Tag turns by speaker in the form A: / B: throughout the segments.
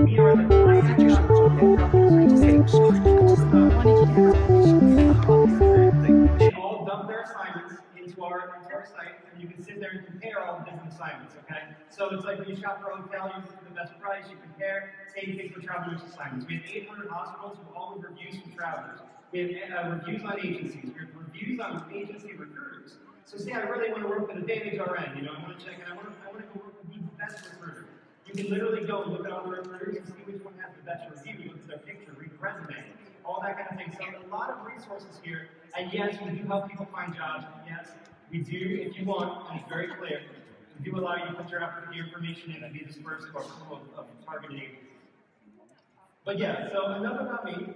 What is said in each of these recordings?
A: We are the pioneer of they all dump their assignments into our site, and you can sit there and compare all the different assignments, okay? So it's like when you shop for a hotel, you look for the best price, you compare, same thing for travel nurse assignments. We have 800 hospitals with all the reviews from travelers. We have reviews on agencies, we have reviews on agency recruiters. So say I really want to work with a Advantage RN, you know, I want to check and I want to go work with the best recruiter. You can literally go and look at all the recruiters and see which one has the best review, look at their picture, read the resume, all that kind of thing. So a lot of resources here, and yes, we do help people find jobs. Yes, we do, if you want, and it's very clear, we do allow you to put your information in and be dispersed or of targeted agencies. But yeah, so enough about me.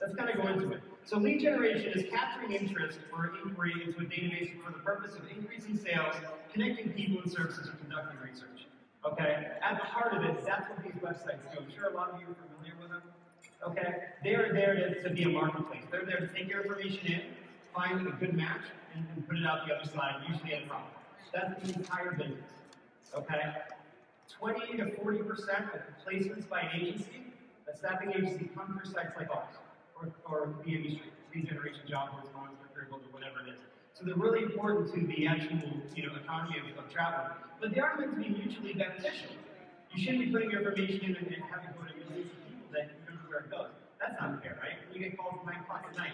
A: Let's kind of go into it. So lead generation is capturing interest or inquiry into a database for the purpose of increasing sales, connecting people and services, or conducting research. Okay? At the heart of it, that's what these websites do. I'm sure a lot of you are familiar with them. Okay? They are there to be a marketplace. They're there to take your information in, find a good match, and put it out the other side, usually at a profit. That's the entire business. Okay? 20 to 40% of placements by an agency, a staffing agency, come through sites like ours, or the industry, lead generation, job boards, Monster, Career Builder, whatever it is. So they're really important to the actual, economy of travel. But they are meant to be mutually beneficial. You shouldn't be putting your information in and having to go to millions of people that you don't know where it goes. That's not fair, right? You get calls at 9 o'clock at night.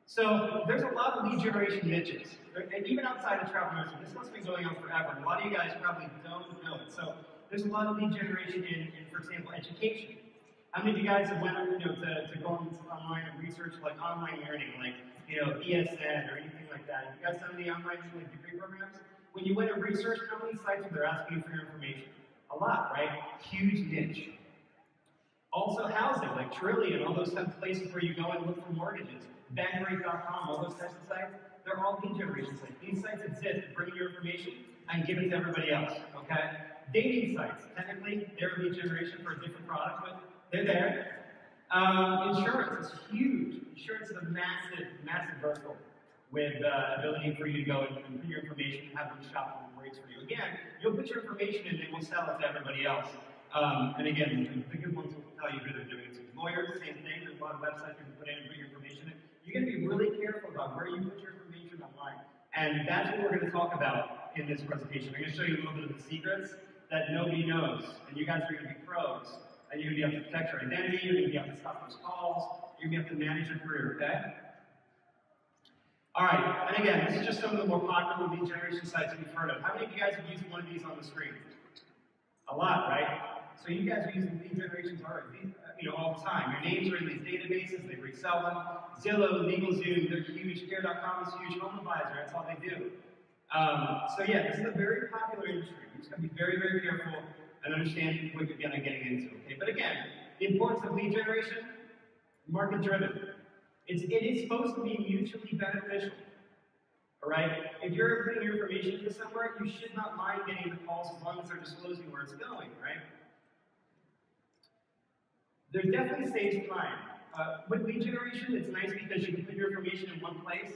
A: So there's a lot of lead generation niches. And even outside of travel nursing, this has been going on forever. A lot of you guys probably don't know it. So there's a lot of lead generation in for example, education. How many of you guys have went to go online and research like online learning, like ESN or anything like that? Have you guys done any online degree programs? When you went to research, how many sites were there asking you for your information? A lot, right? Huge niche. Also housing, like Trillion, all those types of places where you go and look for mortgages. Bankrate.com, all those types of sites, they're all lead generation sites. These sites exist to bring your information and give it to everybody else, okay? Dating sites, technically, they're lead generation for a different product, but they're there. Insurance is huge. Insurance is a massive, massive vertical with ability for you to go and put your information and have them shop and rates for you. Again, you'll put your information in and we'll sell it to everybody else. And again, the good ones will tell you who they're doing it to. Lawyers, same thing. There's a lot of websites you can put in and put your information in. You're going to be really careful about where you put your information online. And that's what we're going to talk about in this presentation. I'm going to show you a little bit of the secrets that nobody knows. And you guys are going to be pros. And you're going to be able to protect your identity. You're going to be able to stop those calls. You're going to be able to manage your career, okay? All right, and again, this is just some of the more popular lead generation sites we've heard of. How many of you guys have used one of these on the screen? A lot, right? So you guys are using lead generations already, all the time. Your names are in these databases, they resell them. Zillow, LegalZoom, they're huge. Care.com is huge. Home Advisor, that's all they do. So yeah, this is a very popular industry. You're just going to be very, very careful and understand what you're going to getting into. Okay, but again, the importance of lead generation, market-driven. It is supposed to be mutually beneficial. All right? If you're putting your information into somewhere, you should not mind getting the calls as long as they're disclosing where it's going, right? There definitely saves time. With lead generation, it's nice because you can put your information in one place,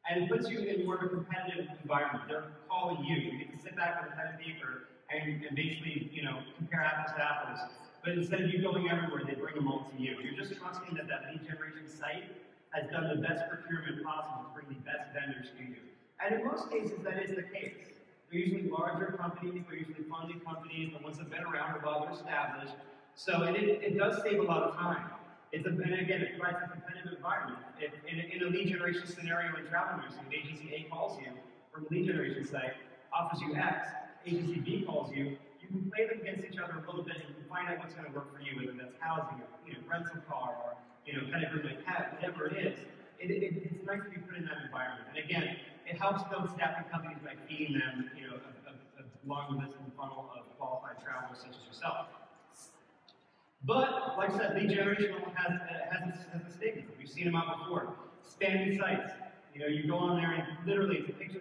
A: and it puts you in more of a competitive environment. They're calling you. You get to sit back with a pen and paper and basically, compare apples to apples. But instead of you going everywhere, they bring them all to you. You're just trusting that lead generation site has done the best procurement possible to bring the best vendors to you. And in most cases, that is the case. They're usually larger companies, they're usually funded companies, the ones that have been around a while, they're established. So it does save a lot of time. And again, it provides a competitive environment. If in a lead generation scenario in travel nursing, agency A calls you from a lead generation site, offers you X, agency B calls you, you can play them against each other a little bit and you can find out what's going to work for you, whether that's housing or rental car or kind of room like pet, whatever it is. It's nice to be put in that environment. And again, it helps build staffing companies by feeding them a long list and funnel of qualified travelers such as yourself. But, like I said, lead generation has a stigma. We've seen them out before. Spammy sites. You go on there and literally it's a picture.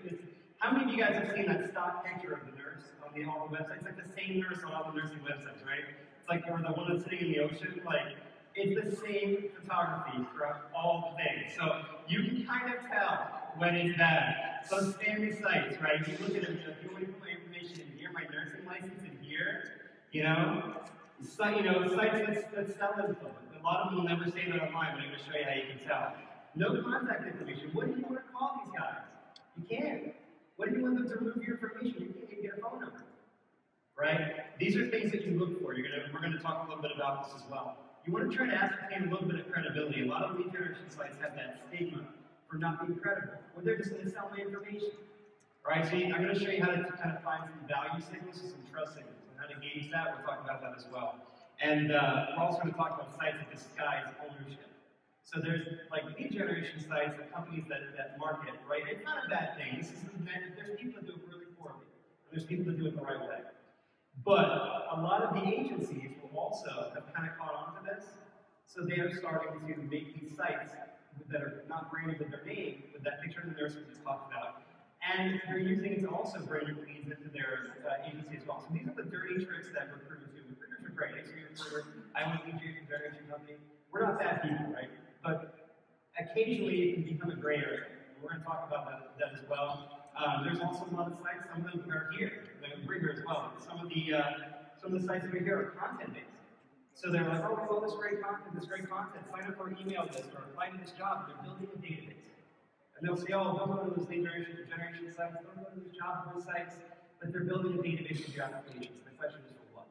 A: How many of you guys have seen that stock picture of the nurse on all the websites? It's like the same nurse on all the nursing websites, right? It's like, or the one that's sitting in the ocean. Like, it's the same photography throughout all the things. So you can kind of tell when it's bad. So spammy sites, right? You look at them, if you want to put my information in here, my nursing license in here, You know? Sites that sell info. A lot of them will never say that online, but I'm going to show you how you can tell. No contact information. What if you want to call these guys? You can't. What if you want them to remove your information? You can't even get a phone number. Right? These are things that you look for. We're going to talk a little bit about this as well. You want to try to ascertain a little bit of credibility. A lot of lead generation sites have that stigma for not being credible, or they're just going to sell my information. Right? So I'm going to show you how to kind of find some value signals and some trust signals, and how to gauge that. We'll talk about that as well. And we're also going to talk about sites that disguise ownership. So there's like lead generation sites and companies that market, right? It's not a bad thing. There's people that do it really poorly, and there's people that do it the right way. But a lot of the agencies will also have kind of caught on to this, so they are starting to make these sites that are not branded with their name, with that picture of the nurse we just talked about, and they're using it to also bring leads into their agency as well. So these are the dirty tricks that recruiters do. Recruiters are great. I want to lead generation company. We're not bad people, right? But occasionally it can become a gray area. We're going to talk about that as well. There's also a lot of sites. Some of them are here. We're here as well. Some of the sites that are here are content-based. So they're like, oh, we have all this great content. Sign up for an email list or apply to this job. They're building a database. And they'll say, oh, don't go to those lead generation sites. Don't go to those job board sites. But they're building a database of your applications. The question is for what?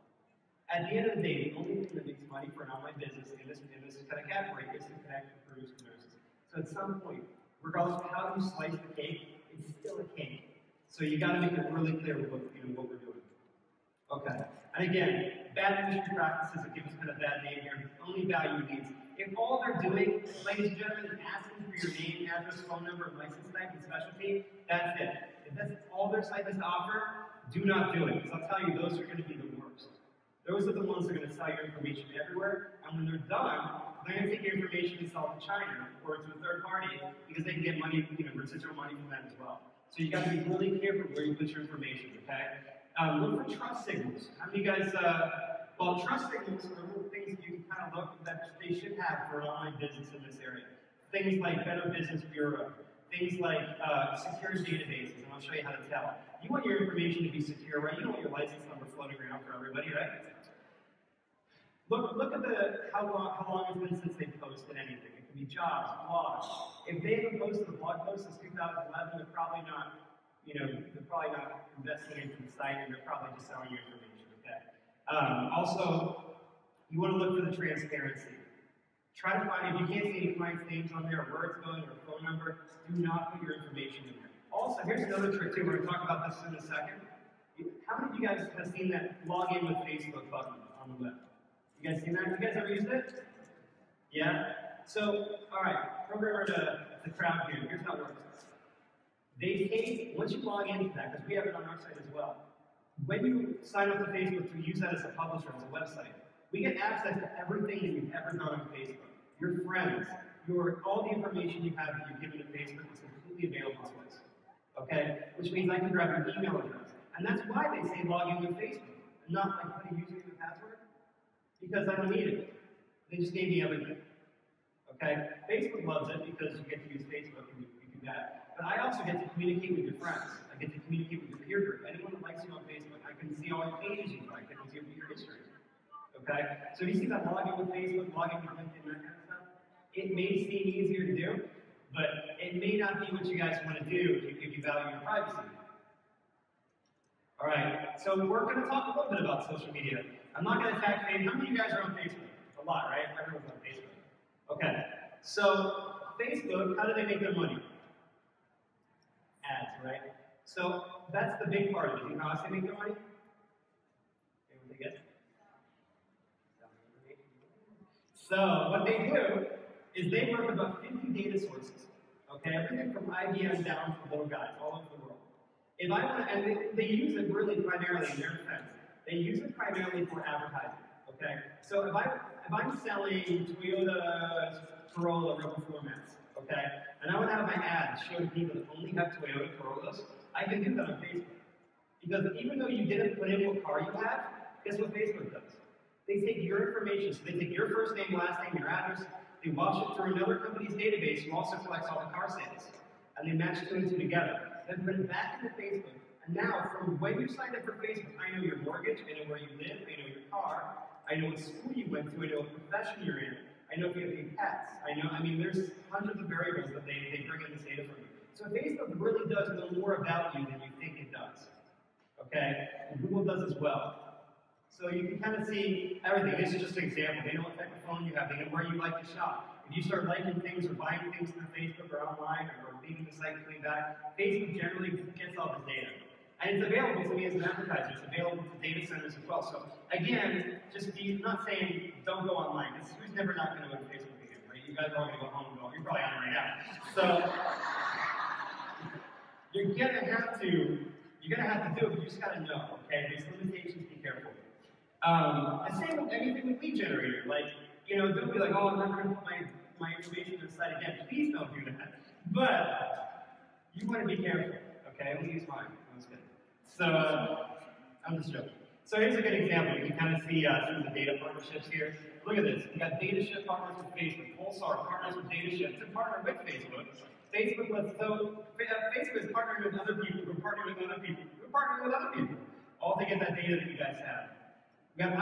A: At the end of the day, the only thing that makes money for an online business in this kind of category is to connect recruiters to nurses. So at some point, regardless of how you slice the cake, it's still a cake. So you got to make it really clear what we're doing. Okay. And again, bad industry practices that give us kind of bad name here. Only value leads. If all they're doing, ladies and gentlemen, is asking for your name, address, phone number, license type, and specialty, that's it. If that's all their site has to offer, do not do it. Because I'll tell you, those are going to be the worst. Those are the ones that are going to sell your information everywhere, and when they're done, they're going to take your information and sell it to China or to a third party because they can get money, residual money from that as well. So you got to be really careful where you put your information, okay? Look for trust signals. How many guys, trust signals are little things that you can kind of look that they should have for an online business in this area. Things like Better Business Bureau, things like secure databases, and I'll show you how to tell. You want your information to be secure, right? You don't want your license number floating around for everybody, right? Look at how long it's been since they posted anything. It can be jobs, blogs. If they haven't posted a blog post since 2011, they're probably not investing into the site, and they're probably just selling your information. Okay. Also, you want to look for the transparency. Try to find, if you can't see any clients' names on there, or where it's going, or a phone number, do not put your information in there. Also, here's another trick too. We're going to talk about this in a second. How many of you guys have seen that log in with Facebook button on the web? You guys seen that? You guys ever used it? Yeah? So, all right, programmer to crowd here. Here's how it works. They take, once you log into that, because we have it on our site as well, when you sign up to Facebook to use that as a publisher, as a website, we get access to everything that you've ever done on Facebook. Your friends, all the information you have that you've given to Facebook is completely available to us. Okay? Which means I can grab your email address. And that's why they say log in with Facebook, and not like put a username and password. Because I don't need it. They just gave me everything. Okay? Facebook loves it because you get to use Facebook and you do that. But I also get to communicate with your friends. I get to communicate with your peer group. Anyone that likes you on Facebook, I can see all your pages you like. I can see your history. Okay? So you see that login with Facebook, login with LinkedIn, that kind of stuff? It may seem easier to do, but it may not be what you guys want to do if you value your privacy. All right, so we're going to talk a little bit about social media. I'm not going to attack Facebook. How many of you guys are on Facebook? A lot, right? Everyone's on Facebook. Okay, so Facebook, how do they make their money? Ads, right? So that's the big part of it. You know how else they make their money? Anyone guess? So what they do is they work with about 50 data sources. Okay, everything from IBM down to little guys all over the world. If I want to, and they use it really primarily in their defense. They use it primarily for advertising. Okay, so if I'm selling Toyota Corolla rubber floor mats, okay, and I want to have my ads show to people that only have Toyota Corollas, I can do that on Facebook. Because even though you didn't put in what car you have, guess what Facebook does? They take your information, so they take your first name, last name, your address, they wash it through another company's database who also collects all the car sales, and they match two and two together. Then put it back into Facebook And now, from when you signed up for Facebook, I know your mortgage, I know where you live, I know your car, I know what school you went to, I know what profession you're in, I know if you have any pets, I mean, there's hundreds of variables that they bring in this data from you. So Facebook really does know more about you than you think it does. Okay? And Google does as well. So you can kind of see everything. This is just an example. They know what type of phone you have, they know where you like to shop. If you start liking things or buying things through Facebook or online or leaving the site coming back, Facebook generally gets all this data. And it's available to me as an advertiser. It's available to data centers as well. So again, I'm not saying don't go online. Who's never not going to go to Facebook again, right? You guys are all going to go home and go. You're probably on it right now. So you're gonna have to do it, but you just gotta know. Okay, there's limitations. Be careful. And same with anything with lead generator. Like, don't be like, oh, I'm not going to put my information on the site again. Please don't do that. But you want to be careful. Okay, let me use mine. I'm just kidding. So I'm just joking. So here's a good example. You can kind of see some of the data partnerships here. Look at this. We got DataShift partners with Facebook. Pulsar partners with DataShift to partner with Facebook. Facebook is partnering with other people. We're partnering with other people. We're partnering with other people. All to get that data that you guys have. We have